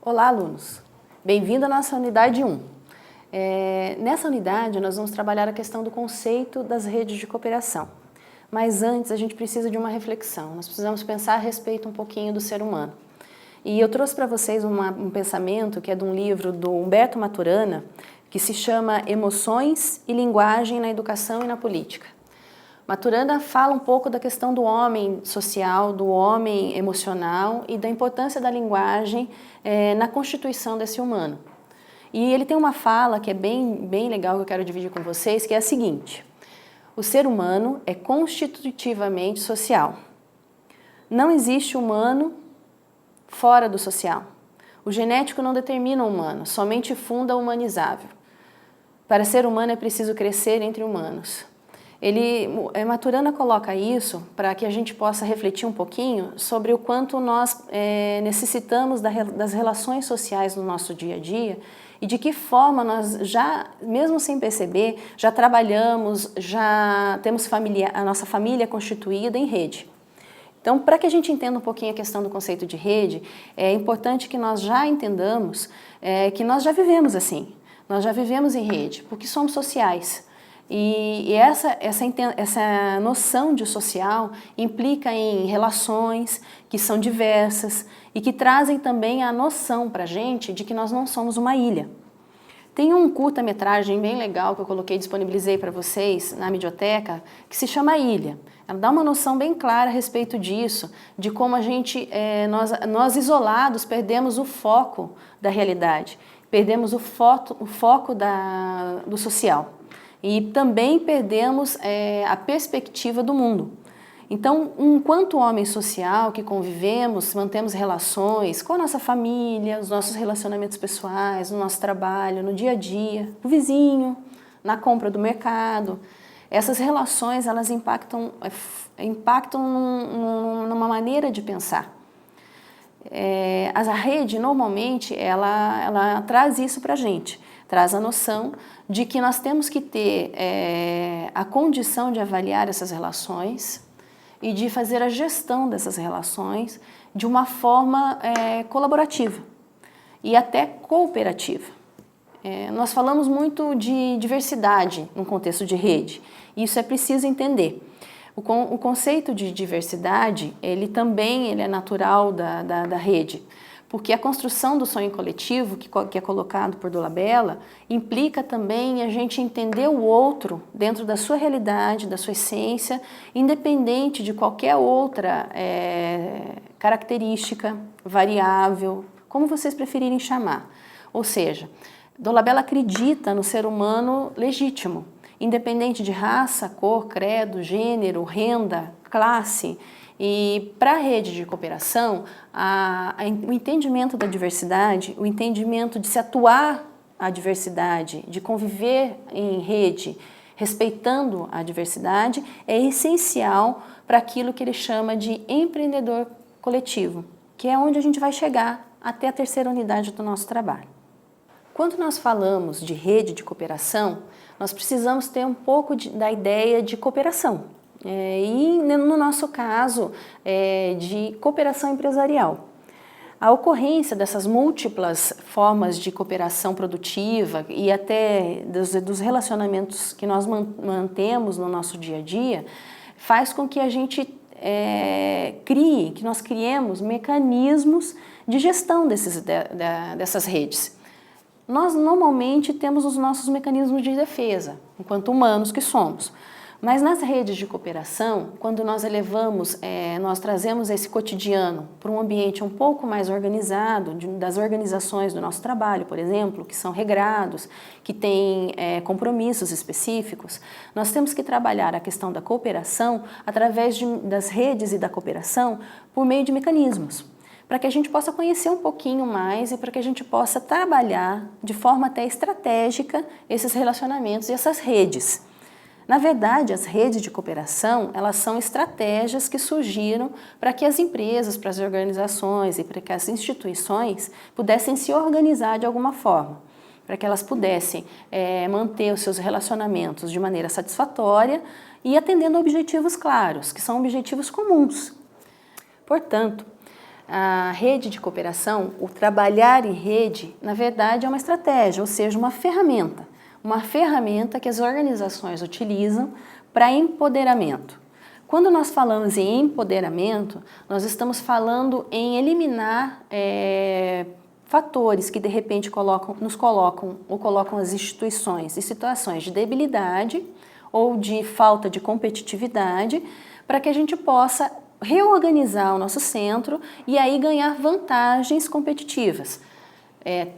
Olá, alunos! Bem-vindo à nossa unidade 1. Nessa unidade, nós vamos trabalhar a questão do conceito das redes de cooperação. Mas antes, a gente precisa de uma reflexão. Nós precisamos pensar a respeito um pouquinho do ser humano. E eu trouxe para vocês um pensamento que é de um livro do Humberto Maturana, que se chama Emoções e Linguagem na Educação e na Política. Maturana fala um pouco da questão do homem social, do homem emocional e da importância da linguagem na constituição desse humano. E ele tem uma fala que é bem legal que eu quero dividir com vocês, que é a seguinte: o ser humano é constitutivamente social. Não existe humano fora do social. O genético não determina o humano, somente funda o humanizável. Para ser humano é preciso crescer entre humanos. Maturana coloca isso para que a gente possa refletir um pouquinho sobre o quanto nós necessitamos das relações sociais no nosso dia a dia e de que forma nós já, mesmo sem perceber, já trabalhamos, já temos a nossa família constituída em rede. Então, para que a gente entenda um pouquinho a questão do conceito de rede, é importante que nós já entendamos que nós já vivemos assim, nós já vivemos em rede, porque somos sociais. E essa noção de social implica em relações que são diversas e que trazem também a noção para a gente de que nós não somos uma ilha. Tem um curta-metragem bem legal que eu disponibilizei para vocês na Midioteca, que se chama Ilha. Ela dá uma noção bem clara a respeito disso, de como nós isolados perdemos o foco da realidade, perdemos o foco do social. E também perdemos a perspectiva do mundo. Então, enquanto homem social que convivemos, mantemos relações com a nossa família, os nossos relacionamentos pessoais, no nosso trabalho, no dia a dia, no vizinho, na compra do mercado, essas relações elas impactam numa maneira de pensar. A rede, normalmente, ela traz isso para a gente, traz a noção de que nós temos que ter a condição de avaliar essas relações e de fazer a gestão dessas relações de uma forma colaborativa e até cooperativa. Nós falamos muito de diversidade no contexto de rede, e isso é preciso entender. O conceito de diversidade, ele é natural da rede, porque a construção do sonho coletivo, que é colocado por Dolabella, implica também a gente entender o outro dentro da sua realidade, da sua essência, independente de qualquer outra característica, variável, como vocês preferirem chamar. Ou seja, Dolabella acredita no ser humano legítimo, independente de raça, cor, credo, gênero, renda, classe. E para a rede de cooperação, o entendimento da diversidade, o entendimento de se atuar a diversidade, de conviver em rede, respeitando a diversidade, é essencial para aquilo que ele chama de empreendedor coletivo, que é onde a gente vai chegar até a terceira unidade do nosso trabalho. Quando nós falamos de rede de cooperação, nós precisamos ter um pouco da ideia de cooperação. E no nosso caso, de cooperação empresarial. A ocorrência dessas múltiplas formas de cooperação produtiva e até dos relacionamentos que nós mantemos no nosso dia a dia, faz com que a gente que nós criemos mecanismos de gestão dessas redes. Nós normalmente temos os nossos mecanismos de defesa, enquanto humanos que somos. Mas nas redes de cooperação, quando nós nós trazemos esse cotidiano para um ambiente um pouco mais organizado, das organizações do nosso trabalho, por exemplo, que são regrados, que têm compromissos específicos, nós temos que trabalhar a questão da cooperação através das redes e da cooperação por meio de mecanismos, para que a gente possa conhecer um pouquinho mais e para que a gente possa trabalhar de forma até estratégica esses relacionamentos e essas redes. Na verdade, as redes de cooperação, elas são estratégias que surgiram para que as empresas, para as organizações e para que as instituições pudessem se organizar de alguma forma, para que elas pudessem manter os seus relacionamentos de maneira satisfatória e atendendo a objetivos claros, que são objetivos comuns. Portanto, a rede de cooperação, o trabalhar em rede, na verdade é uma estratégia, ou seja, uma ferramenta que as organizações utilizam para empoderamento. Quando nós falamos em empoderamento, nós estamos falando em eliminar fatores que de repente nos colocam as instituições em situações de debilidade ou de falta de competitividade, para que a gente possa reorganizar o nosso centro e aí ganhar vantagens competitivas.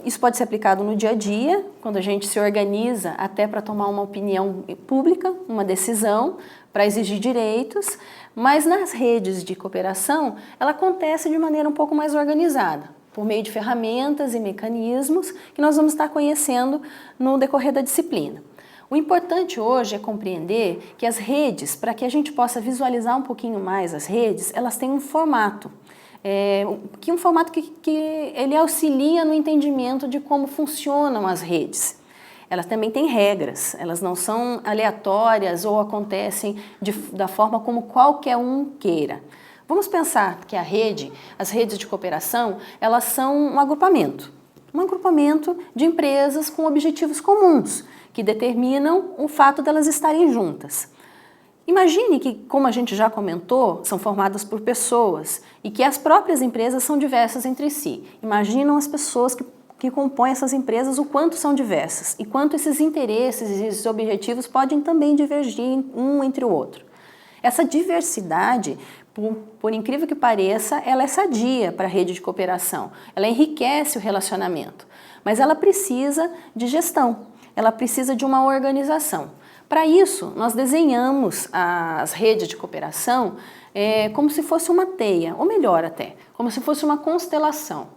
Isso pode ser aplicado no dia a dia, quando a gente se organiza até para tomar uma opinião pública, uma decisão, para exigir direitos, mas nas redes de cooperação, ela acontece de maneira um pouco mais organizada, por meio de ferramentas e mecanismos que nós vamos estar conhecendo no decorrer da disciplina. O importante hoje é compreender que as redes, para que a gente possa visualizar um pouquinho mais as redes, elas têm um formato. Um formato que ele auxilia no entendimento de como funcionam as redes. Elas também têm regras, elas não são aleatórias ou acontecem da forma como qualquer um queira. Vamos pensar que as redes de cooperação, elas são um agrupamento de empresas com objetivos comuns, que determinam o fato delas estarem juntas. Imagine que, como a gente já comentou, são formadas por pessoas e que as próprias empresas são diversas entre si. Imaginam as pessoas que compõem essas empresas, o quanto são diversas e quanto esses interesses e esses objetivos podem também divergir um entre o outro. Essa diversidade, por incrível que pareça, ela é sadia para a rede de cooperação, ela enriquece o relacionamento, mas ela precisa de gestão, ela precisa de uma organização. Para isso, nós desenhamos as redes de cooperação como se fosse uma teia, ou melhor até, como se fosse uma constelação.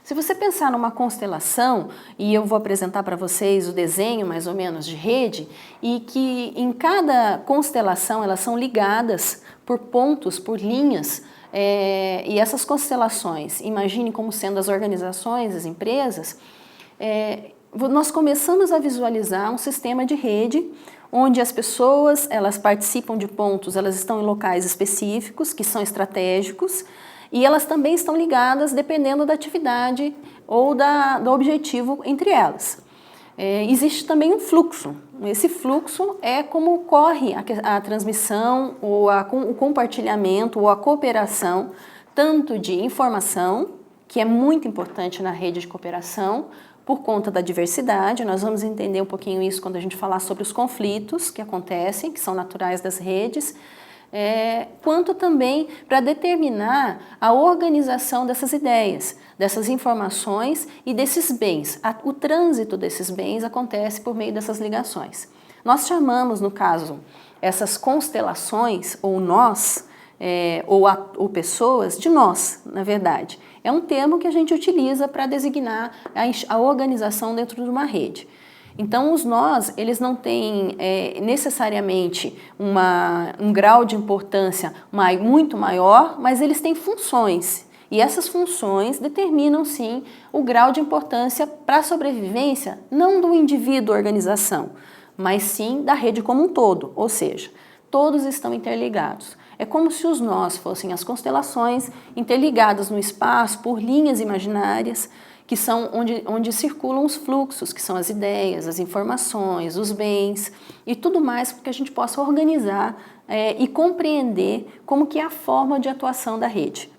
Se você pensar numa constelação, e eu vou apresentar para vocês o desenho mais ou menos de rede, e que em cada constelação elas são ligadas por pontos, por linhas, e essas constelações, imagine como sendo as organizações, as empresas, nós começamos a visualizar um sistema de rede onde as pessoas, elas participam de pontos, elas estão em locais específicos, que são estratégicos, e elas também estão ligadas dependendo da atividade ou do objetivo entre elas. Existe também um fluxo. Esse fluxo é como ocorre a transmissão, ou o compartilhamento, ou a cooperação, tanto de informação, que é muito importante na rede de cooperação, por conta da diversidade. Nós vamos entender um pouquinho isso quando a gente falar sobre os conflitos que acontecem, que são naturais das redes, quanto também para determinar a organização dessas ideias, dessas informações e desses bens. O trânsito desses bens acontece por meio dessas ligações. Nós chamamos, no caso, essas constelações, ou nós, ou pessoas, de nós, na verdade. É um termo que a gente utiliza para designar a organização dentro de uma rede. Então, os nós, eles não têm necessariamente um grau de importância muito maior, mas eles têm funções. E essas funções determinam, sim, o grau de importância para a sobrevivência, não do indivíduo ou organização, mas sim da rede como um todo, ou seja, todos estão interligados. É como se os nós fossem as constelações interligadas no espaço por linhas imaginárias, que são onde circulam os fluxos, que são as ideias, as informações, os bens e tudo mais para que a gente possa organizar e compreender como que é a forma de atuação da rede.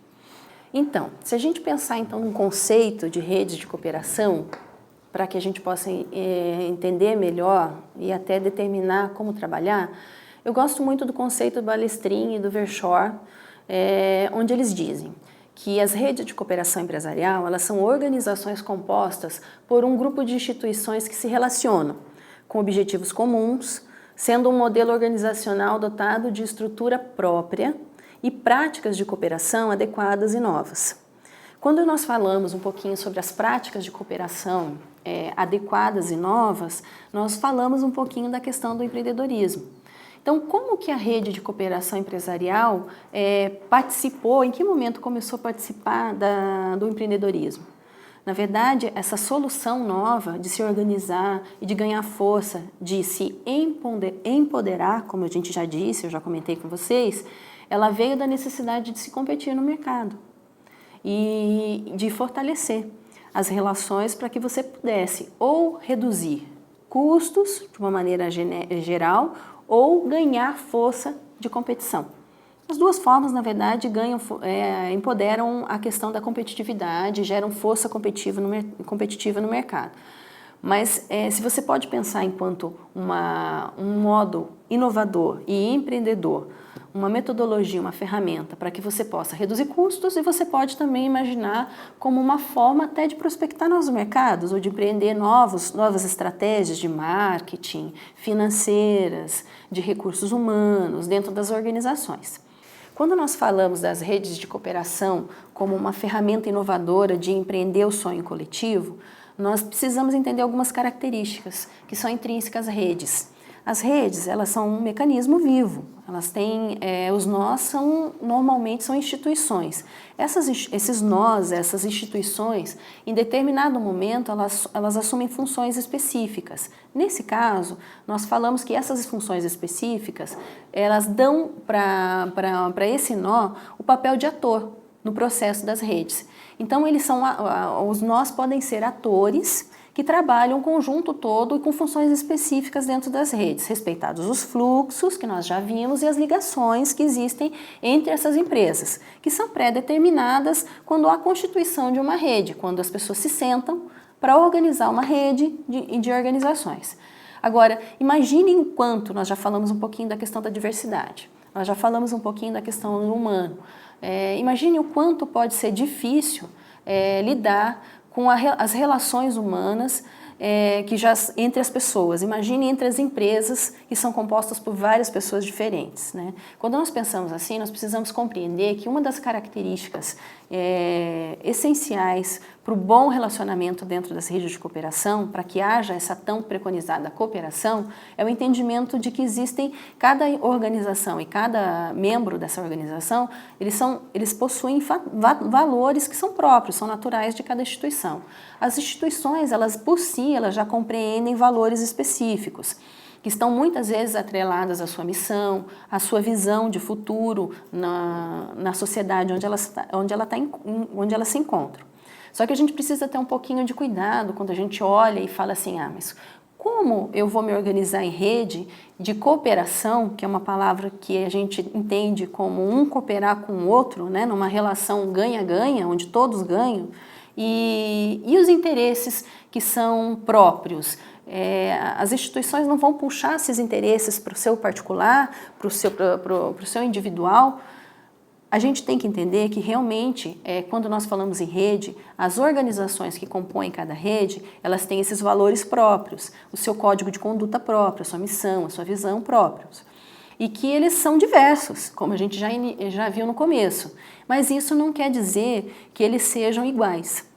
Então, se a gente pensar então num conceito de rede de cooperação, para que a gente possa entender melhor e até determinar como trabalhar, eu gosto muito do conceito do Balestrin e do Verschoor, onde eles dizem que as redes de cooperação empresarial, elas são organizações compostas por um grupo de instituições que se relacionam com objetivos comuns, sendo um modelo organizacional dotado de estrutura própria e práticas de cooperação adequadas e novas. Quando nós falamos um pouquinho sobre as práticas de cooperação adequadas e novas, nós falamos um pouquinho da questão do empreendedorismo. Então, como que a rede de cooperação empresarial participou, em que momento começou a participar do empreendedorismo? Na verdade, essa solução nova de se organizar e de ganhar força, de se empoderar, como a gente já disse, eu já comentei com vocês, ela veio da necessidade de se competir no mercado. e de fortalecer as relações para que você pudesse ou reduzir custos de uma maneira geral ou ganhar força de competição. As duas formas, na verdade, empoderam a questão da competitividade, geram força competitiva no mercado. Mas se você pode pensar enquanto um modo inovador e empreendedor, uma metodologia, uma ferramenta para que você possa reduzir custos, e você pode também imaginar como uma forma até de prospectar novos mercados ou de empreender novas estratégias de marketing, financeiras, de recursos humanos dentro das organizações. Quando nós falamos das redes de cooperação como uma ferramenta inovadora de empreender o sonho coletivo, nós precisamos entender algumas características que são intrínsecas às redes. As redes, elas são um mecanismo vivo, elas têm, os nós normalmente são instituições. Esses nós, essas instituições, em determinado momento, elas assumem funções específicas. Nesse caso, nós falamos que essas funções específicas, elas dão para esse nó o papel de ator no processo das redes. Então, os nós podem ser atores que trabalham o conjunto todo e com funções específicas dentro das redes, respeitados os fluxos, que nós já vimos, e as ligações que existem entre essas empresas, que são pré-determinadas quando há a constituição de uma rede, quando as pessoas se sentam para organizar uma rede de organizações. Agora, imagine enquanto nós já falamos um pouquinho da questão da diversidade, nós já falamos um pouquinho da questão do humano, imagine o quanto pode ser difícil lidar com as relações humanas entre as pessoas. Imagine entre as empresas que são compostas por várias pessoas diferentes, né? Quando nós pensamos assim, nós precisamos compreender que uma das características essenciais para o bom relacionamento dentro das redes de cooperação, para que haja essa tão preconizada cooperação, é o entendimento de que existem, cada organização e cada membro dessa organização, eles possuem valores que são próprios, são naturais de cada instituição. As instituições, elas por si, elas já compreendem valores específicos, que estão muitas vezes atreladas à sua missão, à sua visão de futuro na sociedade onde ela se encontra. Só que a gente precisa ter um pouquinho de cuidado quando a gente olha e fala assim, mas como eu vou me organizar em rede de cooperação, que é uma palavra que a gente entende como um cooperar com o outro, né, numa relação ganha-ganha, onde todos ganham, e os interesses que são próprios. As instituições não vão puxar esses interesses para o seu particular, para o seu individual. A gente tem que entender que realmente, quando nós falamos em rede, as organizações que compõem cada rede, elas têm esses valores próprios, o seu código de conduta próprio, a sua missão, a sua visão próprios. E que eles são diversos, como a gente já viu no começo. Mas isso não quer dizer que eles sejam iguais.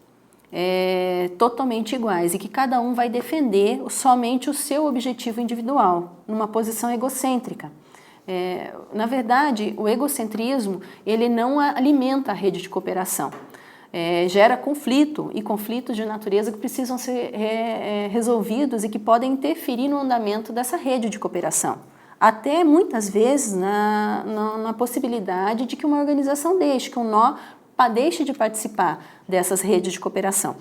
Totalmente iguais, e que cada um vai defender somente o seu objetivo individual, numa posição egocêntrica. Na verdade, o egocentrismo, ele não alimenta a rede de cooperação. Gera conflito, e conflitos de natureza que precisam ser resolvidos e que podem interferir no andamento dessa rede de cooperação. Até muitas vezes na possibilidade de que uma organização que um nó deixe de participar dessas redes de cooperação.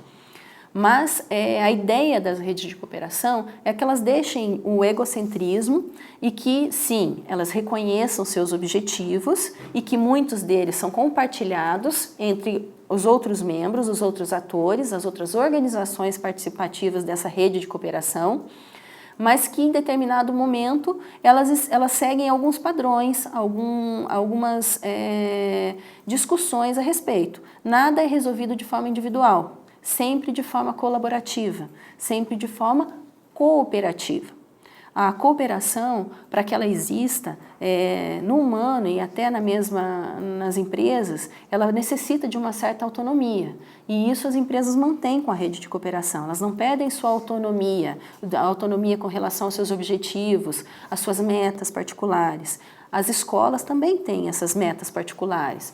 Mas a ideia das redes de cooperação é que elas deixem o egocentrismo e que, sim, elas reconheçam seus objetivos e que muitos deles são compartilhados entre os outros membros, os outros atores, as outras organizações participativas dessa rede de cooperação, mas que em determinado momento elas seguem alguns padrões, algumas discussões a respeito. Nada é resolvido de forma individual, sempre de forma colaborativa, sempre de forma cooperativa. A cooperação, para que ela exista no humano e até nas empresas, ela necessita de uma certa autonomia. E isso as empresas mantêm com a rede de cooperação. Elas não perdem sua autonomia, a autonomia com relação aos seus objetivos, às suas metas particulares. As escolas também têm essas metas particulares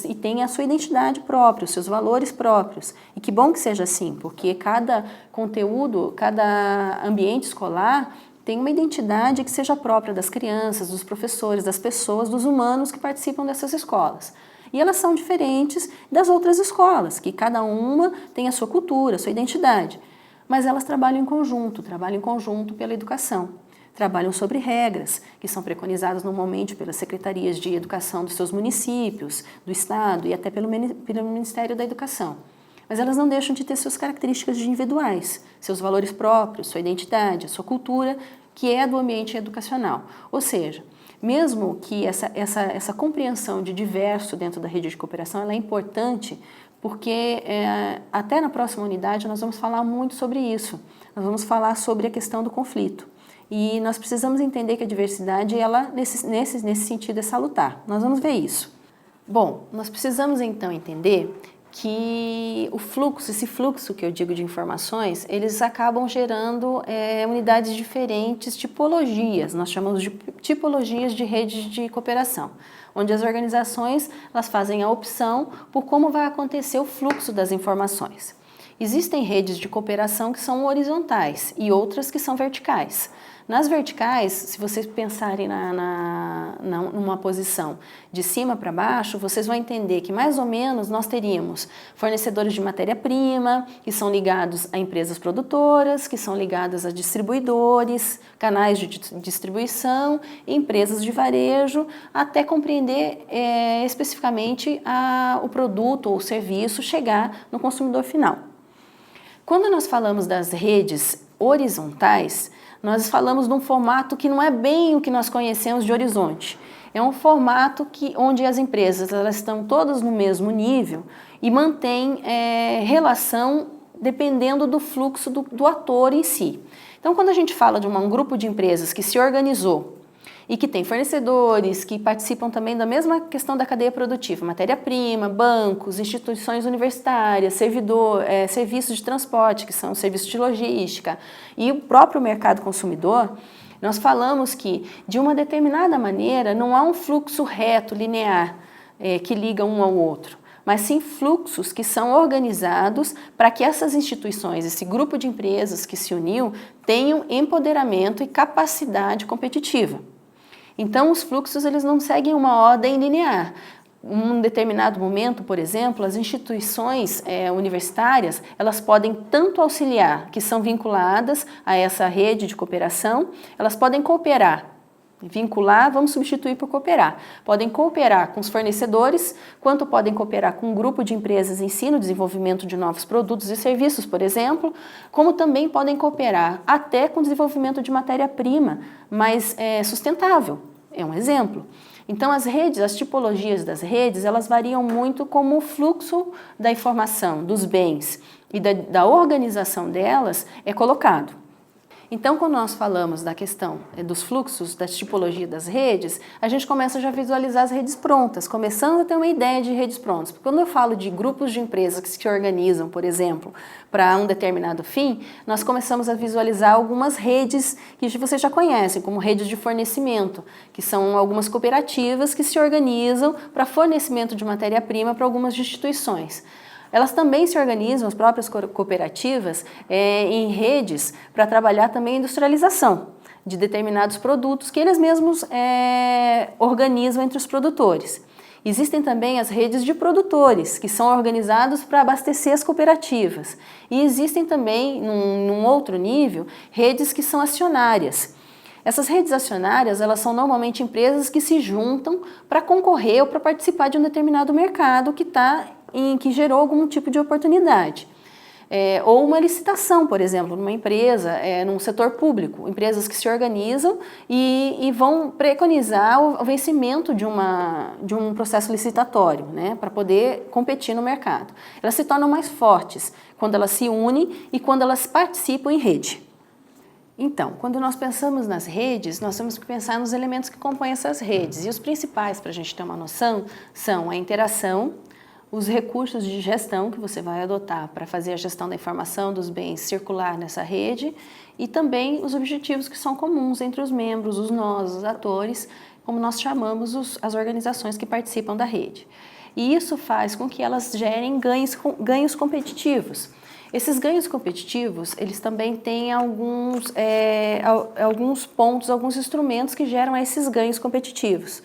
e têm a sua identidade própria, os seus valores próprios. E que bom que seja assim, porque cada conteúdo, cada ambiente escolar tem uma identidade que seja própria das crianças, dos professores, das pessoas, dos humanos que participam dessas escolas. E elas são diferentes das outras escolas, que cada uma tem a sua cultura, a sua identidade. Mas elas trabalham em conjunto pela educação. Trabalham sobre regras, que são preconizadas normalmente pelas secretarias de educação dos seus municípios, do estado e até pelo Ministério da Educação. Mas elas não deixam de ter suas características individuais, seus valores próprios, sua identidade, a sua cultura, que é do ambiente educacional. Ou seja, mesmo que essa compreensão de diverso dentro da rede de cooperação ela é importante, porque até na próxima unidade nós vamos falar muito sobre isso. Nós vamos falar sobre a questão do conflito. E nós precisamos entender que a diversidade, ela, nesse sentido, é salutar. Nós vamos ver isso. Bom, nós precisamos então entender que esse fluxo que eu digo de informações, eles acabam gerando unidades diferentes, tipologias, nós chamamos de tipologias de redes de cooperação, onde as organizações elas fazem a opção por como vai acontecer o fluxo das informações. Existem redes de cooperação que são horizontais e outras que são verticais. Nas verticais, se vocês pensarem numa posição de cima para baixo, vocês vão entender que mais ou menos nós teríamos fornecedores de matéria-prima, que são ligados a empresas produtoras, que são ligadas a distribuidores, canais de distribuição, empresas de varejo, até compreender especificamente o produto ou o serviço chegar no consumidor final. Quando nós falamos das redes horizontais, nós falamos de um formato que não é bem o que nós conhecemos de horizonte. É um formato onde as empresas elas estão todas no mesmo nível e mantêm relação dependendo do fluxo do ator em si. Então, quando a gente fala de um grupo de empresas que se organizou e que tem fornecedores, que participam também da mesma questão da cadeia produtiva, matéria-prima, bancos, instituições universitárias, serviços de transporte, que são serviços de logística, e o próprio mercado consumidor, nós falamos que, de uma determinada maneira, não há um fluxo reto, linear, que liga um ao outro, mas sim fluxos que são organizados para que essas instituições, esse grupo de empresas que se uniu, tenham empoderamento e capacidade competitiva. Então, os fluxos eles não seguem uma ordem linear. Em um determinado momento, por exemplo, as instituições universitárias, elas podem tanto auxiliar, que são vinculadas a essa rede de cooperação, elas podem cooperar. Vincular, vamos substituir por cooperar. Podem cooperar com os fornecedores, quanto podem cooperar com um grupo de empresas em si, no desenvolvimento de novos produtos e serviços, por exemplo, como também podem cooperar até com o desenvolvimento de matéria-prima mais sustentável. É um exemplo. Então, as redes, as tipologias das redes, elas variam muito como o fluxo da informação, dos bens e da organização delas é colocado. Então, quando nós falamos da questão dos fluxos, da tipologia das redes, a gente começa já a visualizar as redes prontas, começando a ter uma ideia de redes prontas. Porque quando eu falo de grupos de empresas que se organizam, por exemplo, para um determinado fim, nós começamos a visualizar algumas redes que vocês já conhecem, como redes de fornecimento, que são algumas cooperativas que se organizam para fornecimento de matéria-prima para algumas instituições. Elas também se organizam, as próprias cooperativas, em redes para trabalhar também a industrialização de determinados produtos que eles mesmos organizam entre os produtores. Existem também as redes de produtores, que são organizados para abastecer as cooperativas. E existem também, num outro nível, redes que são acionárias. Essas redes acionárias, elas são normalmente empresas que se juntam para concorrer ou para participar de um determinado mercado que gerou algum tipo de oportunidade. Ou uma licitação, por exemplo, numa empresa, num setor público, empresas que se organizam e vão preconizar o vencimento de um processo licitatório, né, para poder competir no mercado. Elas se tornam mais fortes quando elas se unem e quando elas participam em rede. Então, quando nós pensamos nas redes, nós temos que pensar nos elementos que compõem essas redes. E os principais, para a gente ter uma noção, são a interação, os recursos de gestão que você vai adotar para fazer a gestão da informação dos bens circular nessa rede e também os objetivos que são comuns entre os membros, os nós, os atores, como nós chamamos as organizações que participam da rede. E isso faz com que elas gerem ganhos competitivos. Esses ganhos competitivos, eles também têm alguns pontos, alguns instrumentos que geram esses ganhos competitivos.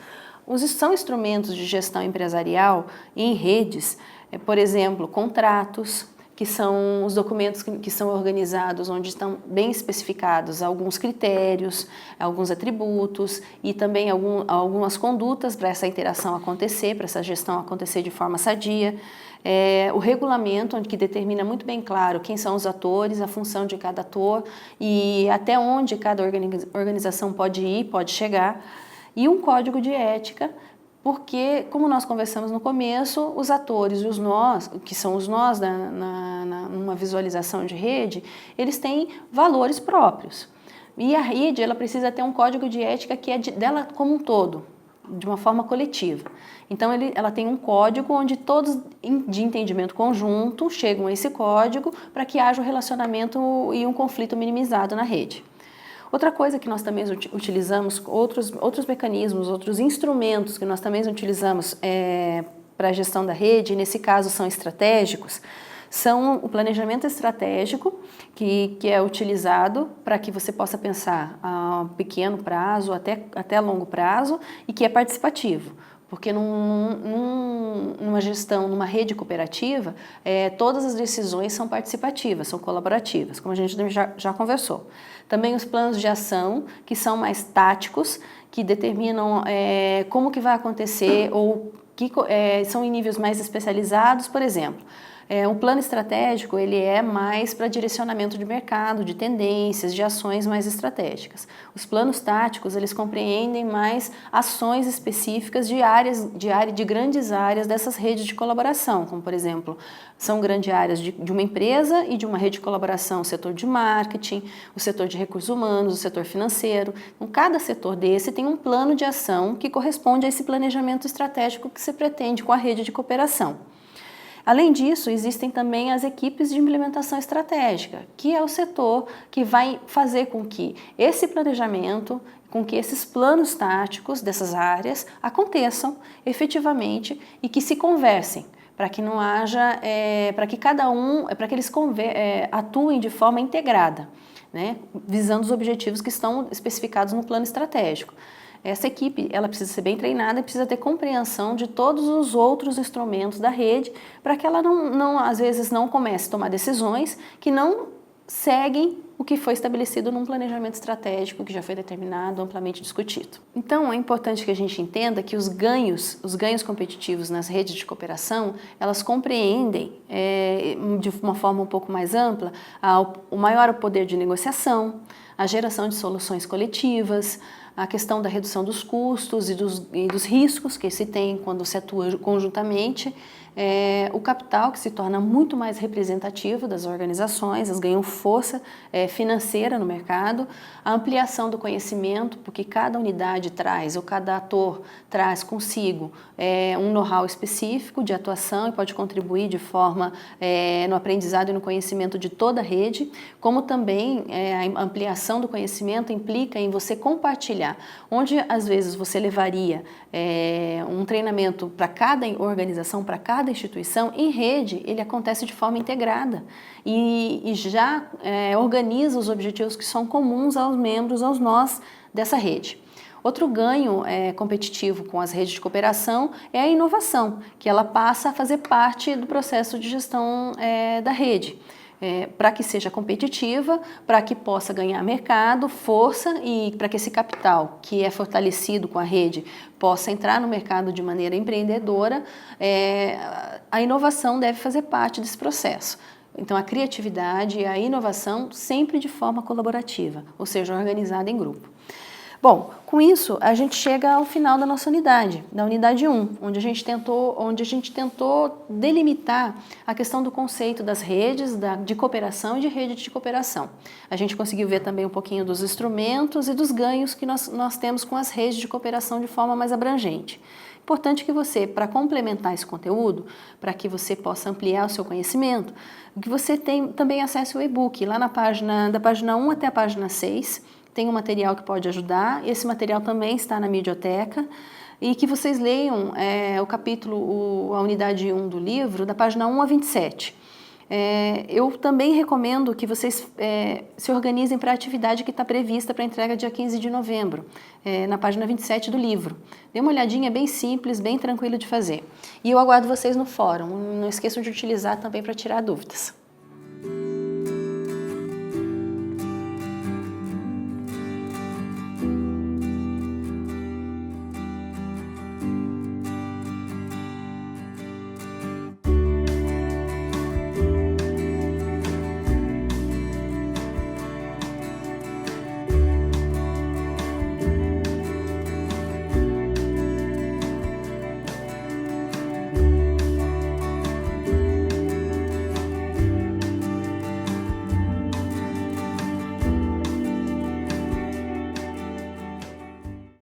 São instrumentos de gestão empresarial em redes, por exemplo, contratos, que são os documentos que são organizados, onde estão bem especificados alguns critérios, alguns atributos e também algumas condutas para essa interação acontecer, para essa gestão acontecer de forma sadia. O regulamento, onde que determina muito bem claro quem são os atores, a função de cada ator e até onde cada organização pode ir, pode chegar. E um código de ética, porque, como nós conversamos no começo, os atores e os nós, que são os nós numa visualização de rede, eles têm valores próprios. E a rede, ela precisa ter um código de ética que é dela como um todo, de uma forma coletiva. Então, ela tem um código onde todos, de entendimento conjunto, chegam a esse código para que haja um relacionamento e um conflito minimizado na rede. Outra coisa que nós também utilizamos, outros mecanismos, outros instrumentos que nós também utilizamos para a gestão da rede, nesse caso são estratégicos, são o planejamento estratégico, que é utilizado para que você possa pensar a pequeno prazo, até longo prazo, e que é participativo. Porque numa gestão, numa rede cooperativa, todas as decisões são participativas, são colaborativas, como a gente já conversou. Também os planos de ação, que são mais táticos, que determinam como que vai acontecer, ou que são em níveis mais especializados, por exemplo. O plano estratégico, ele é mais para direcionamento de mercado, de tendências, de ações mais estratégicas. Os planos táticos, eles compreendem mais ações específicas de grandes áreas dessas redes de colaboração, como, por exemplo, são grandes áreas de uma empresa e de uma rede de colaboração, o setor de marketing, o setor de recursos humanos, o setor financeiro. Então, cada setor desse tem um plano de ação que corresponde a esse planejamento estratégico que se pretende com a rede de cooperação. Além disso, existem também as equipes de implementação estratégica, que é o setor que vai fazer com que esse planejamento, com que esses planos táticos dessas áreas aconteçam efetivamente e que se conversem, para que não haja, para que eles atuem de forma integrada, né, visando os objetivos que estão especificados no plano estratégico. Essa equipe, ela precisa ser bem treinada e precisa ter compreensão de todos os outros instrumentos da rede para que ela às vezes não comece a tomar decisões que não seguem o que foi estabelecido num planejamento estratégico que já foi determinado, amplamente discutido. Então, é importante que a gente entenda que os ganhos competitivos nas redes de cooperação, elas compreendem de uma forma um pouco mais ampla o maior poder de negociação, a geração de soluções coletivas, a questão da redução dos custos e dos riscos que se tem quando se atua conjuntamente, o capital que se torna muito mais representativo das organizações, elas ganham força financeira no mercado, a ampliação do conhecimento, porque cada unidade traz, ou cada ator traz consigo um know-how específico de atuação e pode contribuir de forma no aprendizado e no conhecimento de toda a rede, como também a ampliação do conhecimento implica em você compartilhar, onde às vezes você levaria um treinamento para cada organização, para cada instituição, em rede ele acontece de forma integrada e já organiza os objetivos que são comuns aos membros, aos nós dessa rede. Outro ganho competitivo com as redes de cooperação é a inovação, que ela passa a fazer parte do processo de gestão da rede. Para que seja competitiva, para que possa ganhar mercado, força e para que esse capital que é fortalecido com a rede possa entrar no mercado de maneira empreendedora, a inovação deve fazer parte desse processo. Então, a criatividade e a inovação sempre de forma colaborativa, ou seja, organizada em grupo. Bom, com isso, a gente chega ao final da nossa unidade, da unidade 1, onde a gente tentou delimitar a questão do conceito das redes de cooperação e de rede de cooperação. A gente conseguiu ver também um pouquinho dos instrumentos e dos ganhos que nós temos com as redes de cooperação de forma mais abrangente. Importante que você, para complementar esse conteúdo, para que você possa ampliar o seu conhecimento, que você também acesse o e-book, lá da página 1 até a página 6, tem um material que pode ajudar, esse material também está na Midioteca, e que vocês leiam a unidade 1 do livro, da página 1 a 27. Eu também recomendo que vocês se organizem para a atividade que está prevista para entrega dia 15 de novembro, na página 27 do livro. Dê uma olhadinha, é bem simples, bem tranquilo de fazer. E eu aguardo vocês no fórum. Não esqueçam de utilizar também para tirar dúvidas.